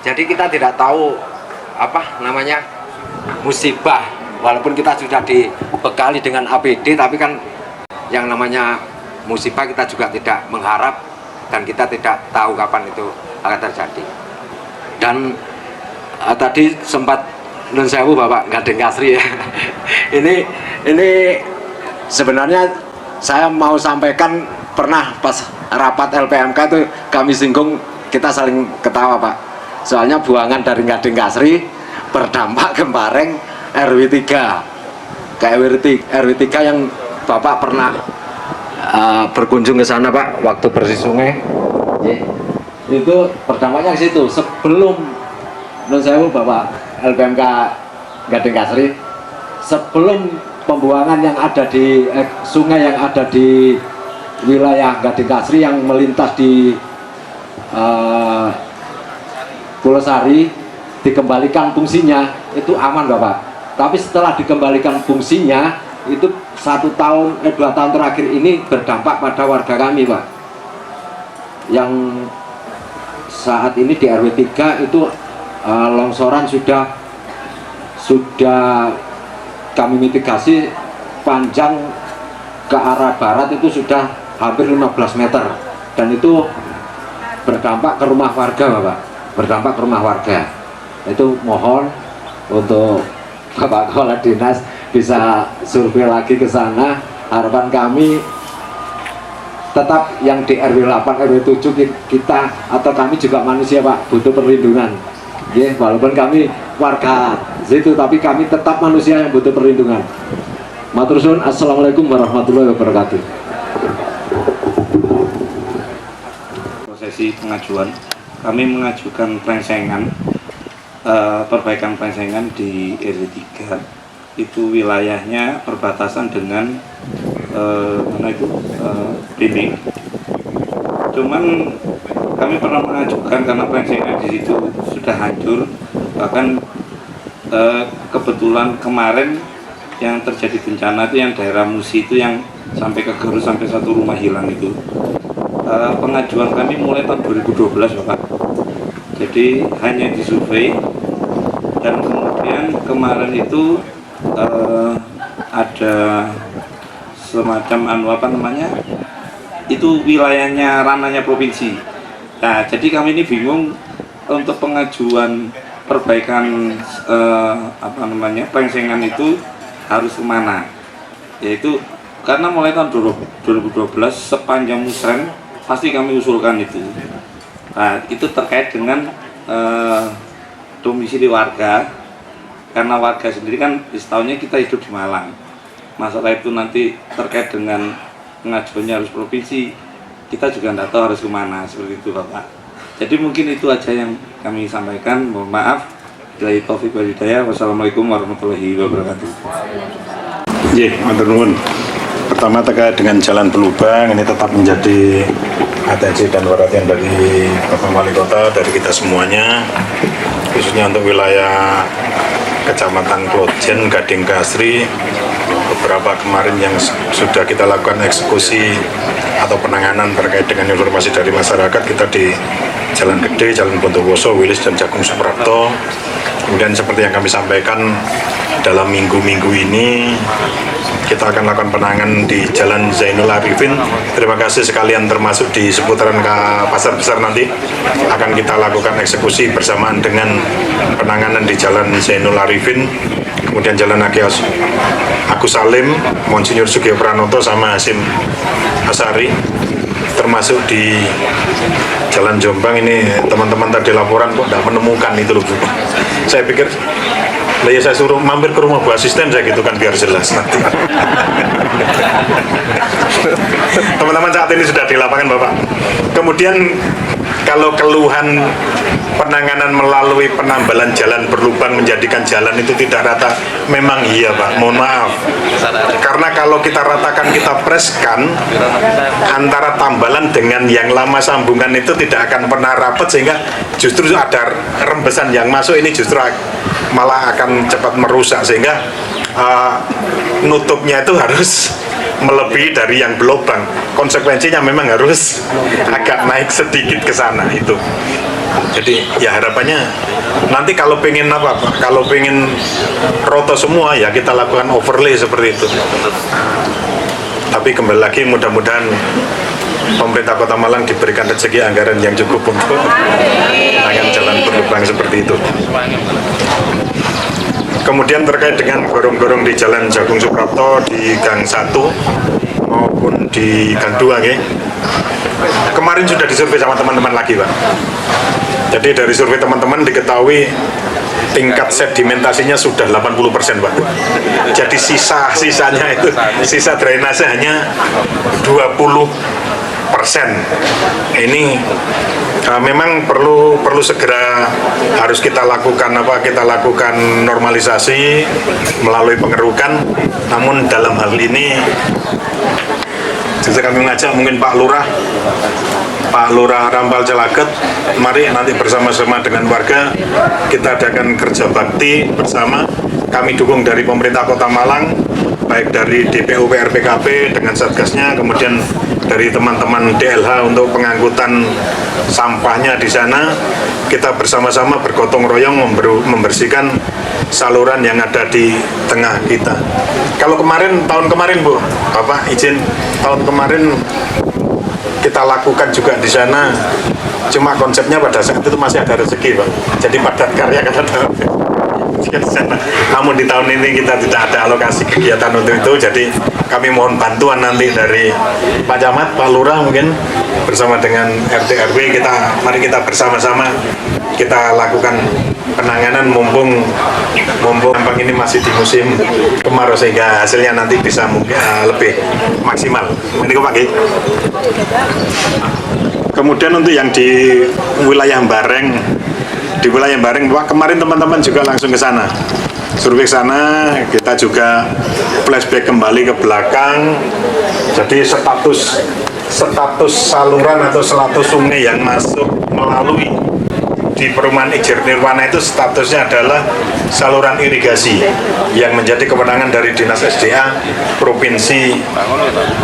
Jadi kita tidak tahu apa namanya musibah, walaupun kita sudah dibekali dengan APD, tapi kan yang namanya musibah kita juga tidak mengharap dan kita tidak tahu kapan itu akan terjadi. Dan tadi sempat nun sewu Bapak Gading Kasri ya. ini sebenarnya saya mau sampaikan, pernah pas rapat LPMK itu kami singgung, kita saling ketawa Pak. Soalnya buangan dari Gading Kasri berdampak ke Pareng RW 3. Ke RW 3 yang Bapak pernah berkunjung ke sana Pak waktu bersih sungai. Itu perdampaknya ke situ. Sebelum nun sewu Bapak LPMK Gading Kasri, sebelum pembuangan yang ada di sungai yang ada di wilayah Gading Kasri yang melintas di Pulau Sari dikembalikan fungsinya, itu aman Bapak. Tapi setelah dikembalikan fungsinya itu 2 tahun terakhir ini berdampak pada warga kami Pak, yang saat ini di RW 3 itu longsoran sudah kami mitigasi panjang ke arah barat itu sudah hampir 15 meter, dan itu berdampak ke rumah warga Bapak, berdampak ke rumah warga. Itu mohon untuk Bapak Kepala Dinas bisa survei lagi ke sana. Harapan kami tetap yang di RW 8, RW 7 kita atau kami juga manusia Pak, butuh perlindungan. Ya, walaupun kami warga situ, tapi kami tetap manusia yang butuh perlindungan. Matur suwun. Assalamualaikum warahmatullahi wabarakatuh. Prosesi pengajuan, kami mengajukan plengsengan, perbaikan plengsengan di RW 3. Itu wilayahnya perbatasan dengan Blimbing. Cuman kami pernah mengajukan karena plengsengan di situ sudah hancur. Bahkan kebetulan kemarin yang terjadi bencana itu yang daerah Musi itu yang sampai ke Garut, sampai 1 rumah hilang itu. Pengajuan kami mulai tahun 2012 Bapak. Jadi hanya disurvei, dan kemudian kemarin itu ada semacam itu wilayahnya, ranahnya provinsi. Nah, jadi kami ini bingung untuk pengajuan perbaikan plengsengan itu harus kemana. Yaitu karena mulai tahun 2012 sepanjang musren pasti kami usulkan itu. Nah, itu terkait dengan domisili warga, karena warga sendiri kan setahunnya kita hidup di Malang. Masalah itu nanti terkait dengan pengajuannya harus provinsi, kita juga tidak tahu harus kemana, seperti itu Bapak. Jadi mungkin itu aja yang kami sampaikan. Mohon maaf. Billahi taufiq wal hidayah. Wassalamualaikum warahmatullahi wabarakatuh. Matur nuwun. Pertama terkait dengan Jalan Belubang, ini tetap menjadi atensi dan perhatian bagi Bapak Wali Kota, dari kita semuanya, khususnya untuk wilayah Kecamatan Klojen, Gading Kasri. Beberapa kemarin yang sudah kita lakukan eksekusi atau penanganan terkait dengan informasi dari masyarakat, kita di Jalan Gede, Jalan Bondowoso, Wilis, dan Jagung Suprapto. Kemudian seperti yang kami sampaikan, dalam minggu-minggu ini kita akan lakukan penanganan di Jalan Zainul Arifin. Terima kasih sekalian, termasuk di seputaran Pasar Besar nanti akan kita lakukan eksekusi bersamaan dengan penanganan di Jalan Zainul Arifin. Kemudian Jalan Agus Salim, Monsinyur Sugio Pranoto sama Hasim Asari. Termasuk di Jalan Jombang ini teman-teman tadi laporan kok tidak menemukan itu loh Bu. Saya pikir saya suruh mampir ke rumah Bu Asisten, saya gitu kan biar jelas nanti. Teman-teman saat ini sudah di lapangan Bapak. Kemudian kalau keluhan penanganan melalui penambalan jalan berlubang menjadikan jalan itu tidak rata, memang iya Pak, mohon maaf. Karena kalau kita ratakan, kita preskan, antara tambalan dengan yang lama sambungan itu tidak akan pernah rapat, sehingga justru ada rembesan yang masuk ini justru malah akan cepat merusak, sehingga nutupnya itu harus melebihi dari yang berlubang. Konsekuensinya memang harus agak naik sedikit ke sana itu. Jadi ya harapannya nanti kalau pengen kalau pengen roto semua ya kita lakukan overlay seperti itu. Tapi kembali lagi mudah-mudahan pemerintah Kota Malang diberikan rezeki anggaran yang cukup untuk penanganan jalan berlubang seperti itu. Kemudian terkait dengan gorong-gorong di Jalan Jagung Suprapto di Gang 1 maupun di Gang 2 ya. Kemarin sudah disurvei sama teman-teman lagi Pak. Jadi dari survei teman-teman diketahui tingkat sedimentasinya sudah 80% Pak. Jadi sisa-sisanya itu, sisa drainase hanya 20%. Ini memang perlu segera harus kita lakukan normalisasi melalui pengerukan. Namun dalam hal ini jadi kami mengajak mungkin Pak Lurah Rampal Celaket, mari nanti bersama-sama dengan warga kita adakan kerja bakti bersama. Kami dukung dari pemerintah Kota Malang, baik dari DPU PRPKP dengan satgasnya, kemudian dari teman-teman DLH untuk pengangkutan sampahnya di sana. Kita bersama-sama bergotong royong membersihkan saluran yang ada di tengah kita. Kalau tahun kemarin Bu, Bapak izin, tahun kemarin kita lakukan juga di sana, cuma konsepnya pada saat itu masih ada rezeki Pak. Jadi padat karya kan ada di sana. Namun di tahun ini kita tidak ada alokasi kegiatan untuk itu, jadi kami mohon bantuan nanti dari Pak Camat, Pak Lurah mungkin bersama dengan RT RW, mari kita bersama-sama kita lakukan penanganan mumpung Sampang ini masih di musim kemarau sehingga hasilnya nanti bisa lebih maksimal. Ini Pak Ki. Kemudian untuk yang di wilayah Bareng, Pak, kemarin teman-teman juga langsung ke sana. Survei ke sana, kita juga flashback kembali ke belakang. Jadi status saluran atau status sungai yang masuk melalui di perumahan Ijer Nirwana itu statusnya adalah saluran irigasi yang menjadi kewenangan dari Dinas SDA Provinsi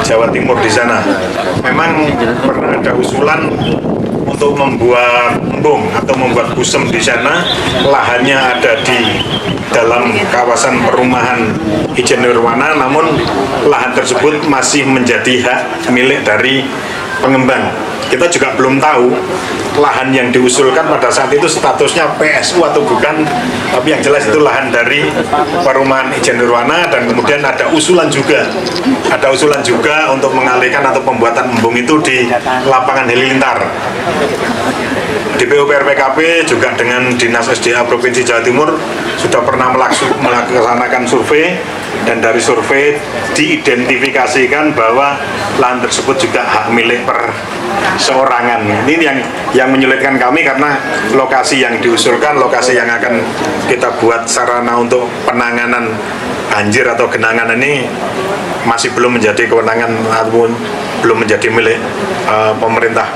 Jawa Timur di sana. Memang pernah ada usulan untuk membuat embung atau membuat busem di sana, lahannya ada di dalam kawasan perumahan Ijen Nirwana, namun lahan tersebut masih menjadi hak milik dari pengembang. Kita juga belum tahu lahan yang diusulkan pada saat itu statusnya PSU atau bukan, tapi yang jelas itu lahan dari perumahan Ijen Nirwana. Dan kemudian ada usulan juga untuk mengalihkan atau pembuatan embung itu di lapangan Halilintar. DPU PRPKP juga dengan Dinas SDA Provinsi Jawa Timur sudah pernah melaksanakan survei, dan dari survei diidentifikasikan bahwa lahan tersebut juga hak milik perseorangan. Ini yang menyulitkan kami karena lokasi yang diusulkan, lokasi yang akan kita buat sarana untuk penanganan banjir atau genangan ini masih belum menjadi kewenangan ataupun belum menjadi milik pemerintah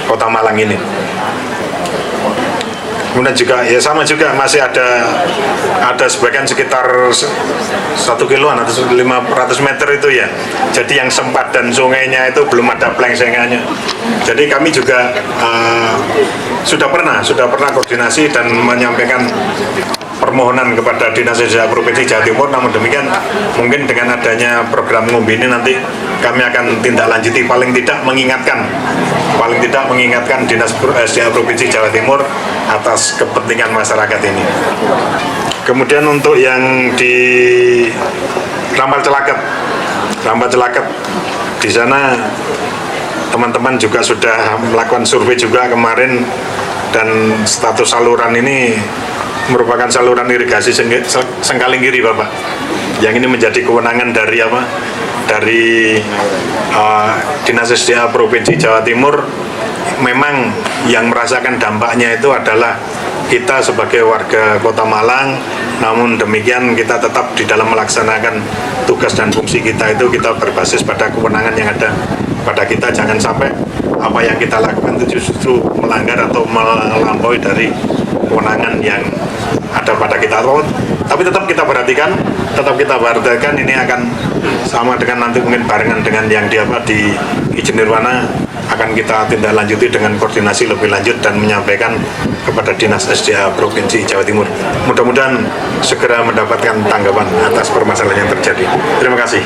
Kota Malang ini. Kemudian juga ya sama juga masih ada sebagian sekitar 1 kiloan atau 500 meter itu ya. Jadi yang sempadan sungainya itu belum ada plengsengannya. Jadi kami juga sudah pernah koordinasi dan menyampaikan permohonan kepada Dinas SDA Provinsi Jawa Timur. Namun demikian mungkin dengan adanya program ngumbi ini nanti kami akan tindak lanjuti, paling tidak mengingatkan Dinas SDA Provinsi Jawa Timur atas kepentingan masyarakat ini. Kemudian untuk yang di Rampal Celaket di sana teman-teman juga sudah melakukan survei juga kemarin, dan status saluran ini merupakan saluran irigasi Sengkalinggiri Bapak, yang ini menjadi kewenangan dari Dinas SDA Provinsi Jawa Timur. Memang yang merasakan dampaknya itu adalah kita sebagai warga Kota Malang, namun demikian kita tetap di dalam melaksanakan tugas dan fungsi kita itu kita berbasis pada kewenangan yang ada pada kita. Jangan sampai apa yang kita lakukan itu justru melanggar atau melampaui dari kewenangan yang ada pada kita. Tapi tetap kita perhatikan tetap kita wartakan. Ini akan sama dengan nanti mungkin barengan dengan yang di izin nirwana, akan kita tindak lanjuti dengan koordinasi lebih lanjut dan menyampaikan kepada Dinas SDA Provinsi Jawa Timur. Mudah-mudahan segera mendapatkan tanggapan atas permasalahan yang terjadi. Terima kasih.